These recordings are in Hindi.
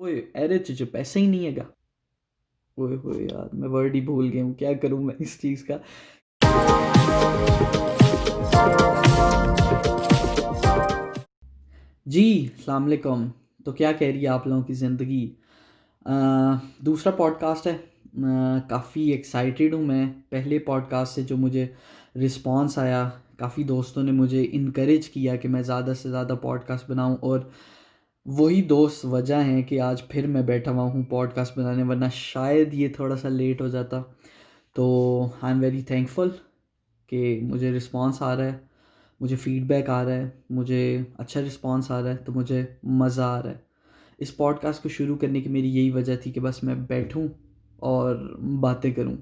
ओए अरे तुझे पैसा ही नहीं है क्या? ओए होए यार, मैं वर्ड ही भूल गया हूँ, क्या करूँ मैं इस चीज़ का। जी, अस्सलाम वालेकुम। तो क्या कह रही है आप लोगों की ज़िंदगी? दूसरा पॉडकास्ट है। काफ़ी एक्साइटेड हूँ मैं। पहले पॉडकास्ट से जो मुझे रिस्पॉन्स आया, काफ़ी दोस्तों ने मुझे इनकरेज किया कि मैं ज़्यादा से ज़्यादा पॉडकास्ट बनाऊँ, और वही दोस्त वजह हैं कि आज फिर मैं बैठा हुआ हूँ पॉडकास्ट बनाने, वरना शायद ये थोड़ा सा लेट हो जाता। तो आई एम वेरी थैंकफुल कि मुझे रिस्पॉन्स आ रहा है, मुझे फ़ीडबैक आ रहा है, मुझे अच्छा रिस्पॉन्स आ रहा है, तो मुझे मज़ा आ रहा है। इस पॉडकास्ट को शुरू करने की मेरी यही वजह थी कि बस मैं बैठूं और बातें करूं,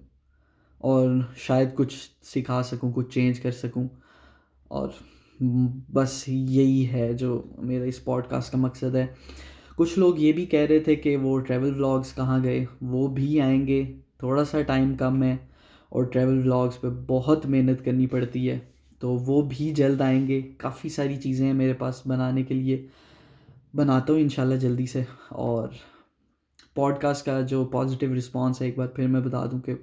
और शायद कुछ सिखा सकूं, कुछ चेंज कर सकूं। और बस यही है जो मेरा इस पॉडकास्ट का मकसद है। कुछ लोग ये भी कह रहे थे कि वो ट्रैवल व्लॉग्स कहाँ गए, वो भी आएंगे। थोड़ा सा टाइम कम है और ट्रैवल व्लॉग्स पे बहुत मेहनत करनी पड़ती है, तो वो भी जल्द आएंगे। काफ़ी सारी चीज़ें हैं मेरे पास बनाने के लिए, बनाता हूँ इंशाल्लाह जल्दी से। और पॉडकास्ट का जो पॉजिटिव रिस्पांस है, एक बार फिर मैं बता दूं कि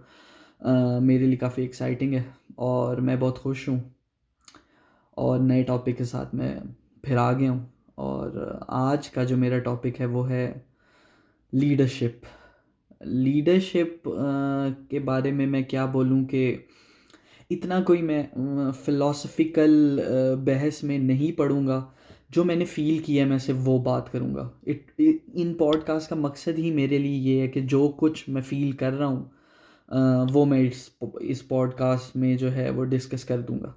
मेरे लिए काफ़ी एक्साइटिंग है और मैं बहुत खुश हूँ। और नए टॉपिक के साथ मैं फिर आ गया हूँ। और आज का जो मेरा टॉपिक है वो है लीडरशिप। लीडरशिप के बारे में मैं क्या बोलूँ कि इतना कोई मैं फ़िलोसफ़िकल बहस में नहीं पढ़ूँगा। जो मैंने फ़ील किया है मैं सिर्फ वो बात करूँगा। इन पॉडकास्ट का मकसद ही मेरे लिए ये है कि जो कुछ मैं फ़ील कर रहा हूँ वो मैं इस पॉडकास्ट में जो है वो डिस्कस कर दूँगा।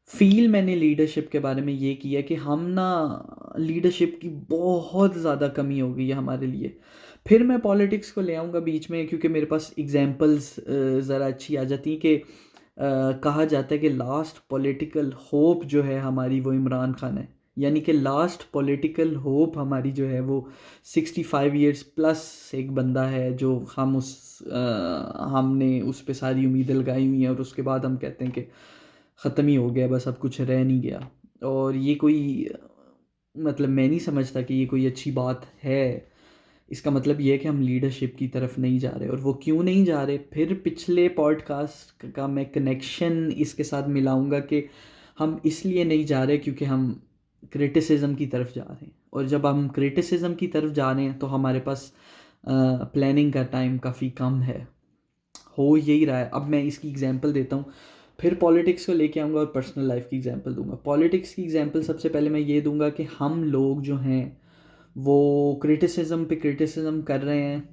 फ़ील मैंने लीडरशिप के बारे में ये किया कि हम ना, लीडरशिप की बहुत ज़्यादा कमी हो गई है हमारे लिए। फिर मैं पॉलिटिक्स को ले आऊँगा बीच में, क्योंकि मेरे पास एग्ज़ाम्पल्स ज़रा अच्छी आ जाती हैं कि कहा जाता है कि लास्ट पॉलिटिकल होप जो है हमारी वो इमरान खान है। यानी कि लास्ट पॉलिटिकल होप हमारी जो है वो 65 इयर्स प्लस एक बंदा है, जो हमने उस पे सारी उम्मीदें लगाई हुई हैं, और उसके बाद हम कहते हैं कि ख़त्म ही हो गया, बस अब कुछ रह नहीं गया। और ये कोई मतलब मैं नहीं समझता कि ये कोई अच्छी बात है। इसका मतलब ये है कि हम लीडरशिप की तरफ नहीं जा रहे, और वो क्यों नहीं जा रहे, फिर पिछले पॉडकास्ट का मैं कनेक्शन इसके साथ मिलाऊंगा कि हम इसलिए नहीं जा रहे क्योंकि हम क्रिटिसिज्म की तरफ जा रहे हैं। और जब हम क्रिटिसिज्म की तरफ जा रहे हैं तो हमारे पास प्लानिंग का टाइम काफ़ी कम है। हो यही रहा है। अब मैं इसकी एग्जांपल देता हूँ, फिर पॉलिटिक्स को लेके आऊँगा और पर्सनल लाइफ की एग्जांपल दूंगा। पॉलिटिक्स की एग्जांपल सबसे पहले मैं ये दूंगा कि हम लोग जो हैं वो क्रिटिसिज्म पे क्रिटिसिज्म कर रहे हैं।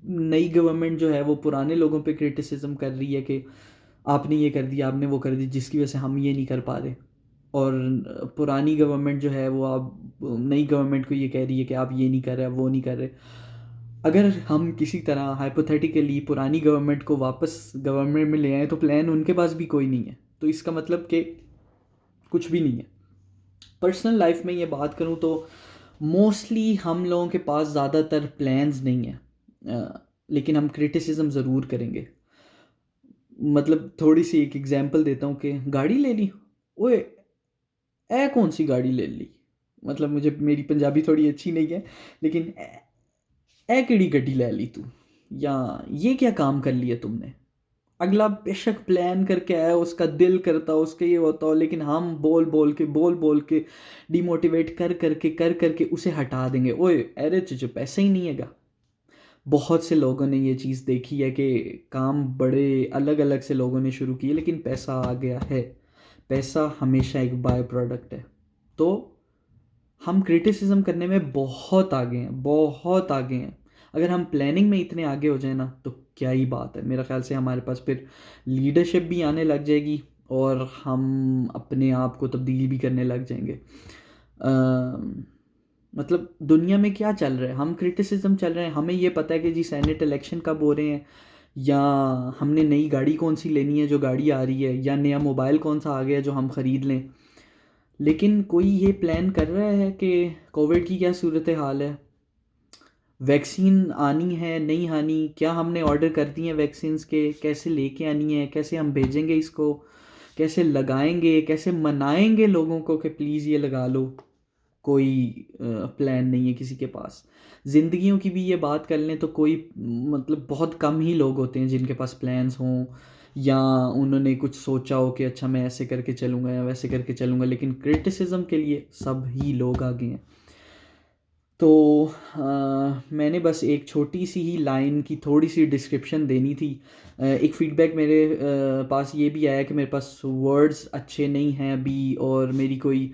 नई गवर्नमेंट जो है वो पुराने लोगों पे क्रिटिसिज्म कर रही है कि आपने ये कर दिया, आपने वो कर दिया, जिसकी वजह से हम ये नहीं कर पा रहे। और पुरानी गवर्नमेंट जो है वो अब नई गवर्नमेंट को ये कह रही है कि आप ये नहीं कर रहे, वो नहीं कर रहे। अगर हम किसी तरह हाइपोथेटिकली पुरानी गवर्नमेंट को वापस गवर्नमेंट में ले आए तो प्लान उनके पास भी कोई नहीं है, तो इसका मतलब कि कुछ भी नहीं है। पर्सनल लाइफ में ये बात करूँ तो मोस्टली हम लोगों के पास ज़्यादातर प्लान्स नहीं है, लेकिन हम क्रिटिसिज्म ज़रूर करेंगे। मतलब थोड़ी सी एक एग्जांपल देता हूँ कि गाड़ी ले ली। ओए ए कौन सी गाड़ी ले ली? मतलब मुझे, मेरी पंजाबी थोड़ी अच्छी नहीं है, लेकिन ए केड़ी गड्डी ले ली तू, या ये क्या काम कर लिया तुमने। अगला बेशक प्लान करके आया, उसका दिल करता हो, उसका ये होता हो, लेकिन हम बोल बोल के डिमोटिवेट कर करके उसे हटा देंगे। ओए अरे तुझे पैसा ही नहीं है क्या? बहुत से लोगों ने ये चीज़ देखी है कि काम बड़े अलग अलग से लोगों ने शुरू किए, लेकिन पैसा आ गया है। पैसा हमेशा एक बाय प्रोडक्ट है। तो हम क्रिटिसिज्म करने में बहुत आगे हैं, बहुत आगे हैं। अगर हम प्लानिंग में इतने आगे हो जाए ना तो क्या ही बात है। मेरा ख्याल से हमारे पास फिर लीडरशिप भी आने लग जाएगी, और हम अपने आप को तब्दील भी करने लग जाएंगे। मतलब दुनिया में क्या चल रहा है, हम क्रिटिसिज्म चल रहे हैं। हमें ये पता है कि जी सेनेट इलेक्शन कब हो रहे हैं, या हमने नई गाड़ी कौन सी लेनी है जो गाड़ी आ रही है, या नया मोबाइल कौन सा आ गया जो हम ख़रीद लें। लेकिन कोई ये प्लान कर रहा है कि कोविड की क्या सूरत हाल है, वैक्सीन आनी है नहीं आनी, क्या हमने ऑर्डर कर दी है वैक्सीन्स के, कैसे लेके आनी है, कैसे हम भेजेंगे इसको, कैसे लगाएंगे, कैसे मनाएंगे लोगों को कि प्लीज़ ये लगा लो। कोई प्लान नहीं है किसी के पास। ज़िंदगियों की भी ये बात कर लें तो कोई मतलब बहुत कम ही लोग होते हैं जिनके पास प्लान्स हों या उन्होंने कुछ सोचा हो कि अच्छा मैं ऐसे करके चलूँगा या वैसे करके चलूँगा, लेकिन क्रिटिसिज्म के लिए सब ही लोग आगे हैं। तो मैंने बस एक छोटी सी ही लाइन की थोड़ी सी डिस्क्रिप्शन देनी थी। एक फीडबैक मेरे पास ये भी आया कि मेरे पास वर्ड्स अच्छे नहीं हैं अभी, और मेरी कोई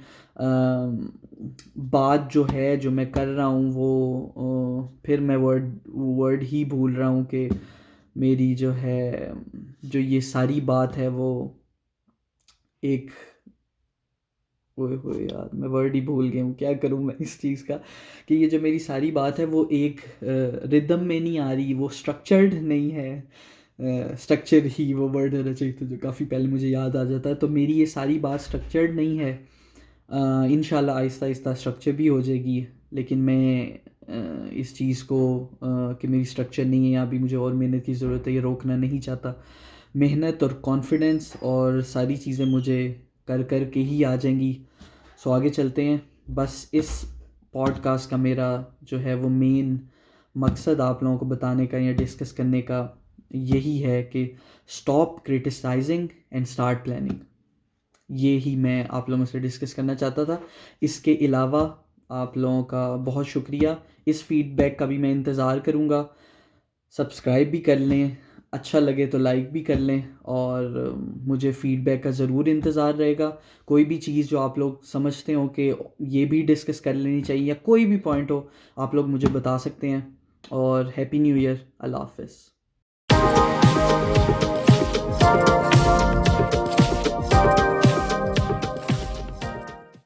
बात जो है जो मैं कर रहा हूँ वो फिर मैं वर्ड वर्ड ही भूल रहा हूँ कि मेरी जो है जो ये सारी बात है वो एक ओए होए यार, मैं वर्ड ही भूल गया हूँ, क्या करूँ मैं इस चीज़ का कि ये जो मेरी सारी बात है वो एक रिदम में नहीं आ रही, वो स्ट्रक्चर्ड नहीं है। स्ट्रक्चर ही वो वर्ड होना चाहिए था जो काफ़ी पहले मुझे याद आ जाता है। तो मेरी ये सारी बात स्ट्रक्चर्ड नहीं है। इंशाल्लाह आहिस्ता आहिस्ता स्ट्रक्चर भी हो जाएगी, लेकिन मैं इस चीज़ को कि मेरी स्ट्रक्चर नहीं है या अभी मुझे और मेहनत की ज़रूरत है, ये रोकना नहीं चाहता। मेहनत और कॉन्फिडेंस और सारी चीज़ें मुझे कर कर के ही आ जाएंगी। सो आगे चलते हैं। बस इस पॉडकास्ट का मेरा जो है वो मेन मकसद आप लोगों को बताने का या डिस्कस करने का यही है कि stop criticising and start planning. ये ही मैं आप लोगों से डिस्कस करना चाहता था। इसके अलावा आप लोगों का बहुत शुक्रिया। इस फीडबैक का भी मैं इंतज़ार करूँगा। सब्सक्राइब भी कर लें, अच्छा लगे तो लाइक भी कर लें, और मुझे फ़ीडबैक का ज़रूर इंतज़ार रहेगा। कोई भी चीज़ जो आप लोग समझते हो कि ये भी डिस्कस कर लेनी चाहिए या कोई भी पॉइंट हो, आप लोग मुझे बता सकते हैं। और हैप्पी न्यू ईयर। अल्लाह हाफ़िज़।